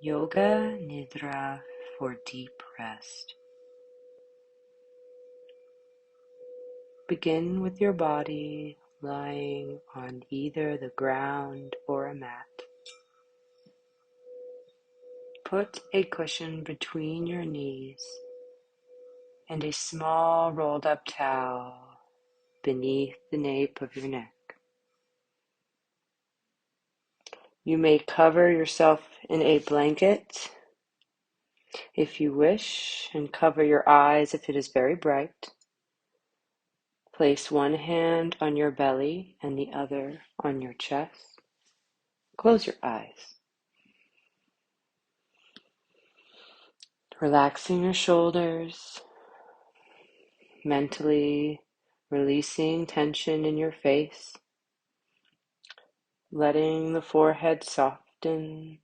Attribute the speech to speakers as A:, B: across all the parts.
A: Yoga Nidra for deep rest. Begin with your body lying on either the ground or a mat. Put a cushion between your knees and a small rolled up towel beneath the nape of your neck. You may cover yourself in a blanket if you wish, and cover your eyes if it is very bright. Place one hand on your belly and the other on your chest. Close your eyes. Relaxing your shoulders, mentally releasing tension in your face, letting the forehead soften,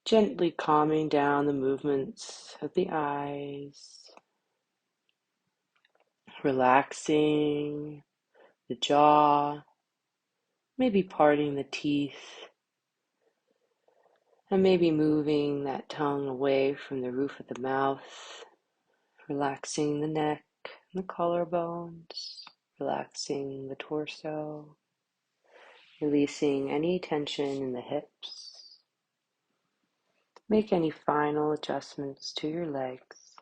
A: gently calming down the movements of the eyes, relaxing the jaw, maybe parting the teeth, and maybe moving that tongue away from the roof of the mouth, relaxing the neck and the collarbones, relaxing the torso, releasing any tension in the hips. Make any final adjustments to your legs,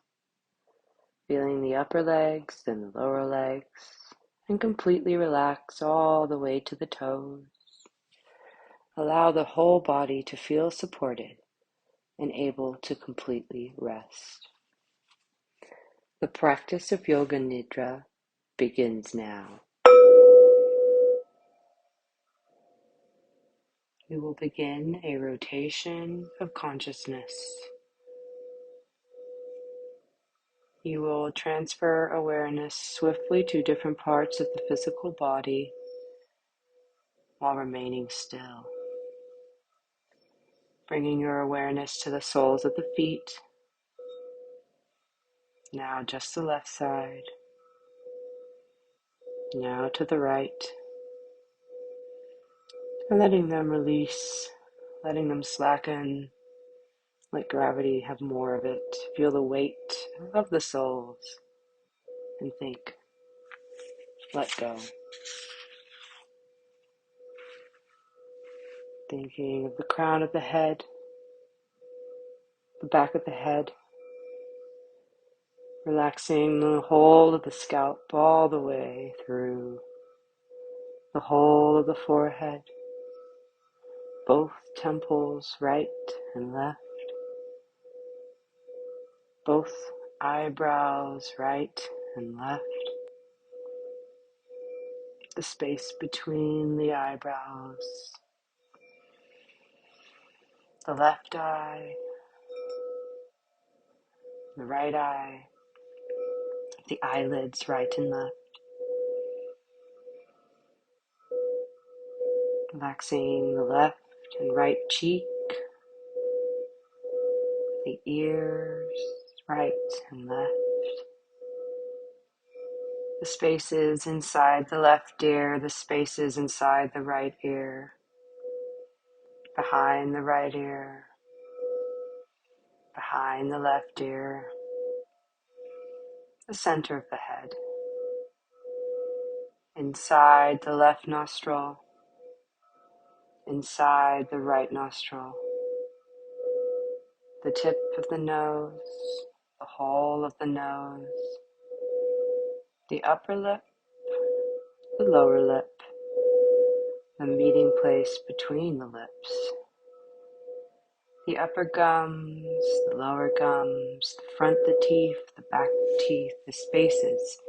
A: feeling the upper legs and the lower legs, and completely relax all the way to the toes. Allow the whole body to feel supported and able to completely rest. The practice of Yoga Nidra begins now. We will begin a rotation of consciousness. You will transfer awareness swiftly to different parts of the physical body while remaining still. Bringing your awareness to the soles of the feet. Now just the left side. Now to the right. And letting them release, letting them slacken. Let gravity have more of it. Feel the weight of the soles. And think, let go. Thinking of the crown of the head, the back of the head, relaxing the whole of the scalp all the way through the whole of the forehead, both temples, right and left, both eyebrows, right and left, the space between the eyebrows, the left eye, the right eye, the eyelids, right and left. Relaxing the left and right cheek, the ears, right and left. The spaces inside the left ear, the spaces inside the right ear, behind the right ear, behind the left ear, the center of the head, inside the left nostril, inside the right nostril, the tip of the nose, the whole of the nose, the upper lip, the lower lip, the meeting place between the lips, the upper gums, the lower gums, the front of the teeth, the back of the teeth, the spaces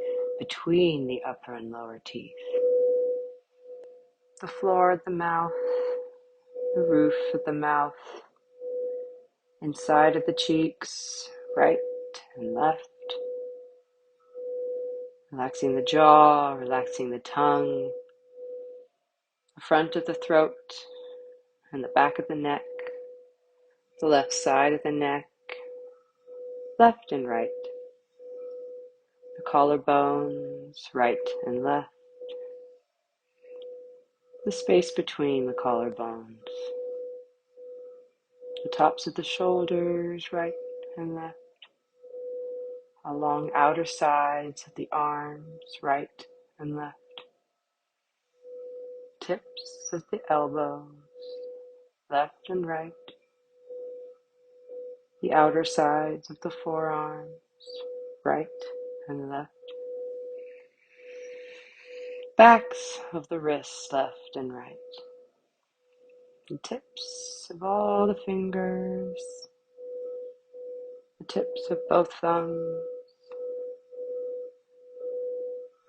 A: between the upper and lower teeth, the floor of the mouth, the roof of the mouth, inside of the cheeks, right and left, relaxing the jaw, relaxing the tongue, the front of the throat and the back of the neck, the left side of the neck, left and right, the collarbones, right and left, the space between the collarbones, the tops of the shoulders, right and left, along outer sides of the arms, right and left, tips of the elbows, left and right, the outer sides of the forearms, right and left, backs of the wrists, left and right, the tips of all the fingers, the tips of both thumbs,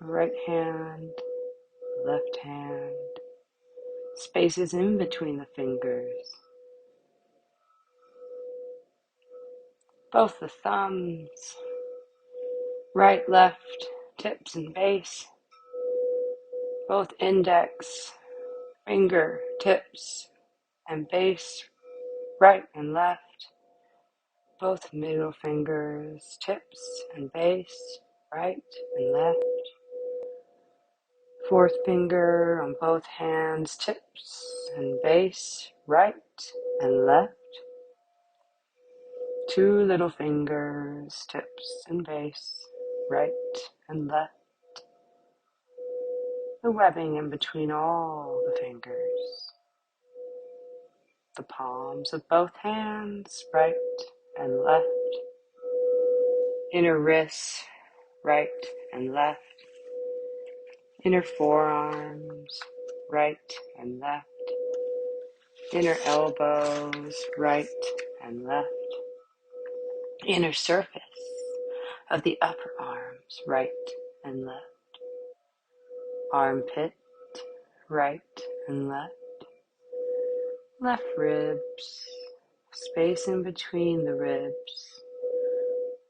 A: the right hand, the left hand, spaces in between the fingers, both the thumbs, right, left, tips and base, both index, finger, tips and base, right and left, both middle fingers, tips and base, right and left, fourth finger on both hands, tips and base, right and left, two little fingers, tips and base, right and left, the webbing in between all the fingers, the palms of both hands, right and left, inner wrists, right and left, inner forearms, right and left, inner elbows, right and left, inner surface of the upper arms, right and left, armpit, right and left, left ribs, space in between the ribs,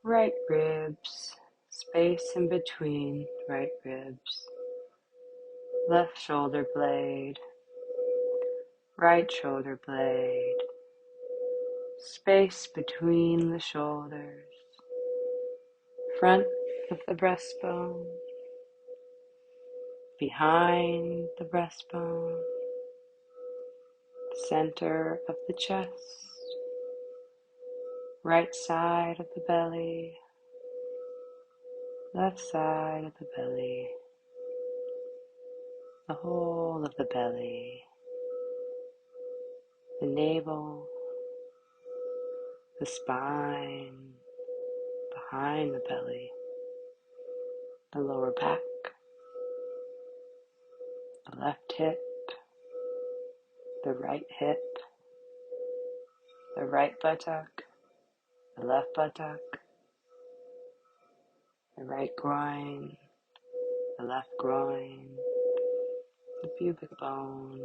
A: right ribs, space in between right ribs, left shoulder blade, right shoulder blade, space between the shoulders, front of the breastbone, behind the breastbone, center of the chest, right side of the belly, left side of the belly, the whole of the belly, the navel, the spine, behind the belly, the lower back, the left hip, the right hip, the right buttock, the left buttock, the right groin, the left groin, the pubic bones,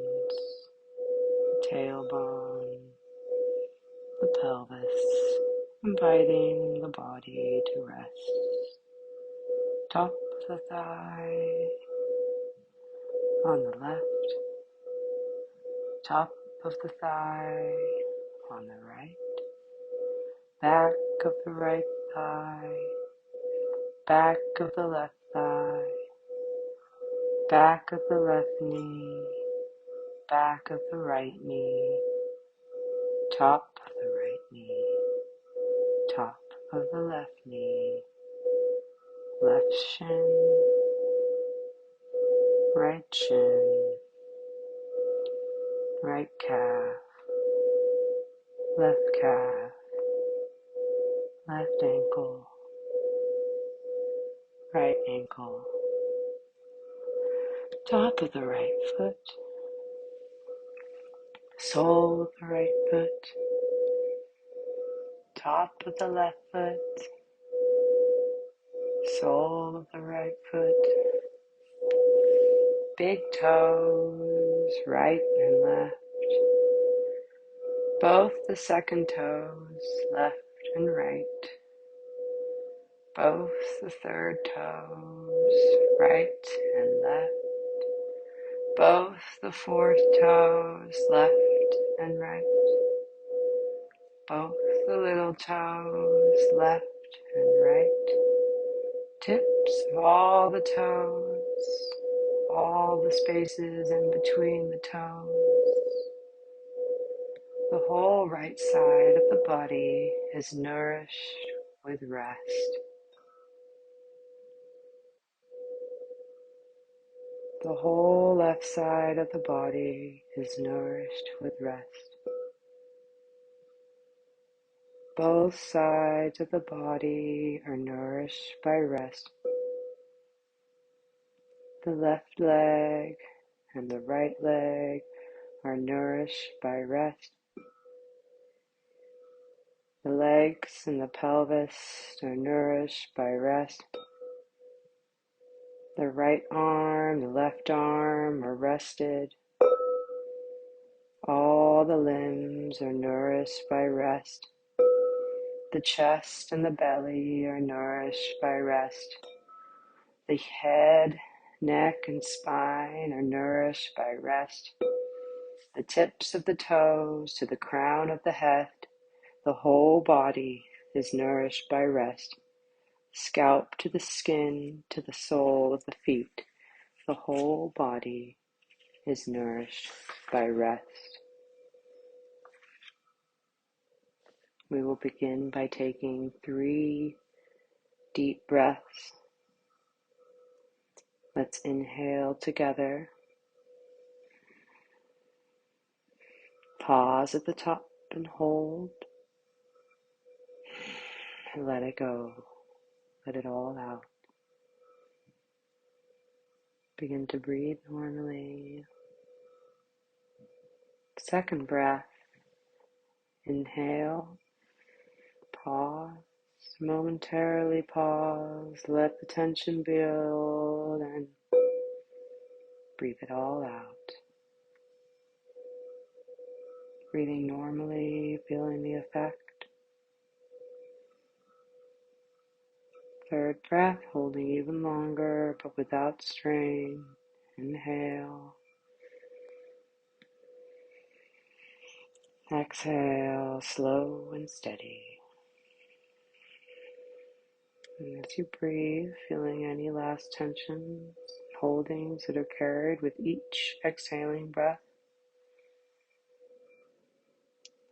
A: the tailbone, the pelvis, inviting the body to rest. Top of the thigh on the left, top of the thigh on the right, back of the right thigh, back of the left thigh, back of the left knee, back of the right knee, top of the right knee, top of the left knee, left shin, right shin, right calf, left calf, left ankle, right ankle, top of the right foot, sole of the right foot, top of the left foot, sole of the right foot, big toes, right and left, both the second toes, left and right, both the third toes, right and left, both the fourth toes, left and right, both the little toes, left and right, tips of all the toes, all the spaces in between the toes, The whole right side of the body is nourished with rest. The whole left side of the body is nourished with rest. Both sides of the body are nourished by rest. The left leg and the right leg are nourished by rest. The legs and the pelvis are nourished by rest. The right arm, the left arm are rested. All the limbs are nourished by rest. The chest and the belly are nourished by rest. The head, neck, and spine are nourished by rest. The tips of the toes to the crown of the head, the whole body is nourished by rest. Scalp to the skin to the sole of the feet, the whole body is nourished by rest. We will begin by taking 3 deep breaths. Let's inhale together. Pause at the top and hold. And let it go. Let it all out. Begin to breathe normally. Second breath. Inhale. Pause. Momentarily pause. Let the tension build and breathe it all out. Breathing normally, feeling the effect. Third breath, holding even longer, but without strain. Inhale. Exhale, slow and steady. And as you breathe, feeling any last tensions, holdings that are carried with each exhaling breath,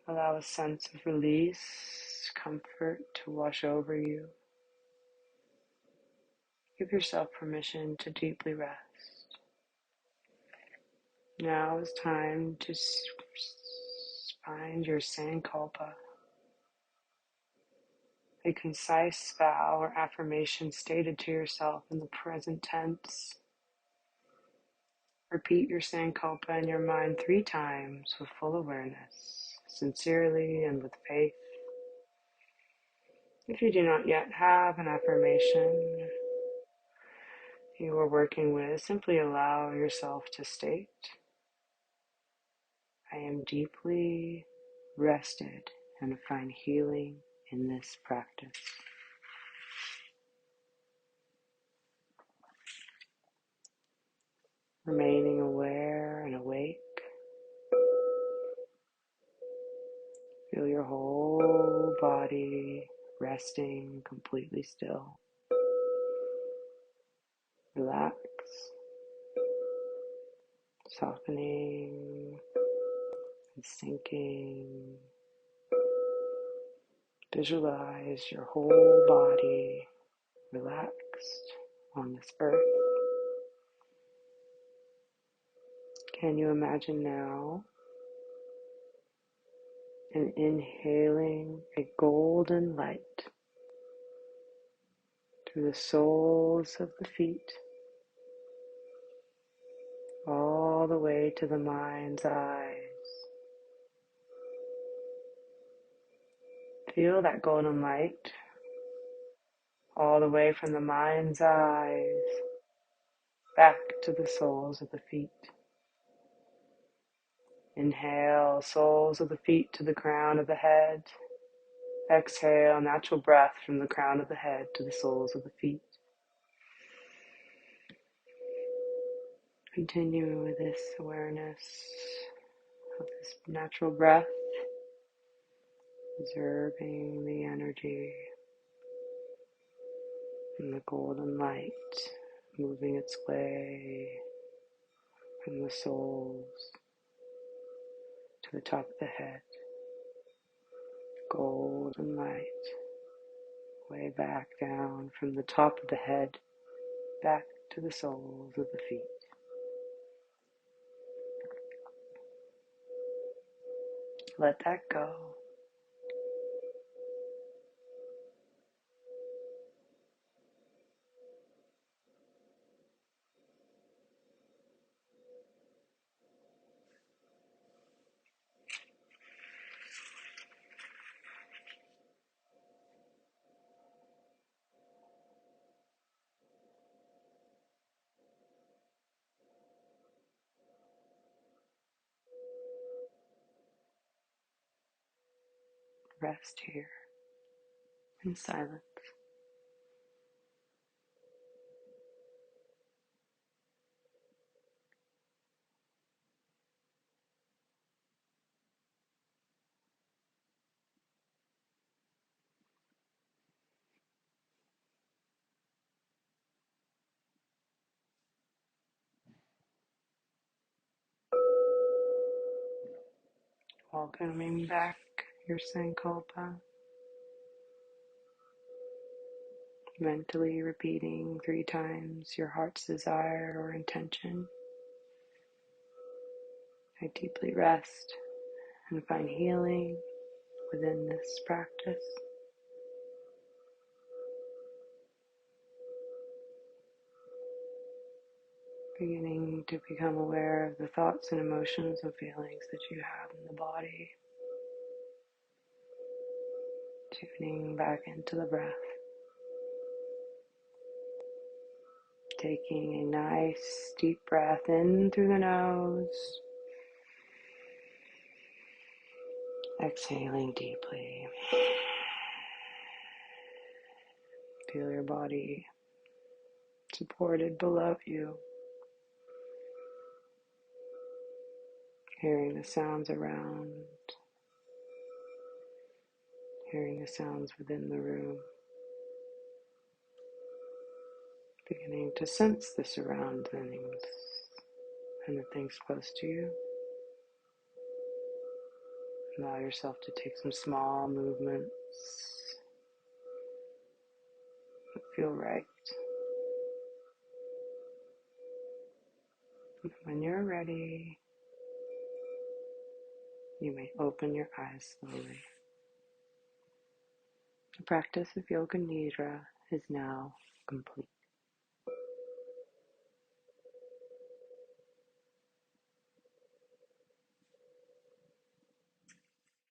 A: allow a sense of release, comfort to wash over you. Give yourself permission to deeply rest. Now is time to find your sankalpa, a concise vow or affirmation stated to yourself in the present tense. Repeat your sankalpa in your mind 3 times with full awareness, sincerely and with faith. If you do not yet have an affirmation you are working with, simply allow yourself to state, I am deeply rested and find healing in this practice. Remaining aware and awake, feel your whole body resting completely still. Relax, softening and sinking. Visualize your whole body relaxed on this earth. Can you imagine now and inhaling a golden light through the soles of the feet, all the way to the mind's eyes. Feel that golden light all the way from the mind's eyes back to the soles of the feet. Inhale, soles of the feet to the crown of the head. Exhale, natural breath from the crown of the head to the soles of the feet. Continue with this awareness of this natural breath, observing the energy and the golden light moving its way from the soles to the top of the head. golden light, way back down from the top of the head, back to the soles of the feet. Let that go. Rest here in silence. Welcoming back your Sankalpa, mentally repeating 3 times your heart's desire or intention. I deeply rest and find healing within this practice. Beginning to become aware of the thoughts and emotions and feelings that you have in the body. Tuning back into the breath. Taking a nice deep breath in through the nose. Exhaling deeply. Feel your body supported below you. Hearing the sounds around. Hearing the sounds within the room. Beginning to sense the surroundings and the things close to you. Allow yourself to take some small movements that feel right. When you're ready, you may open your eyes slowly. The practice of Yoga Nidra is now complete.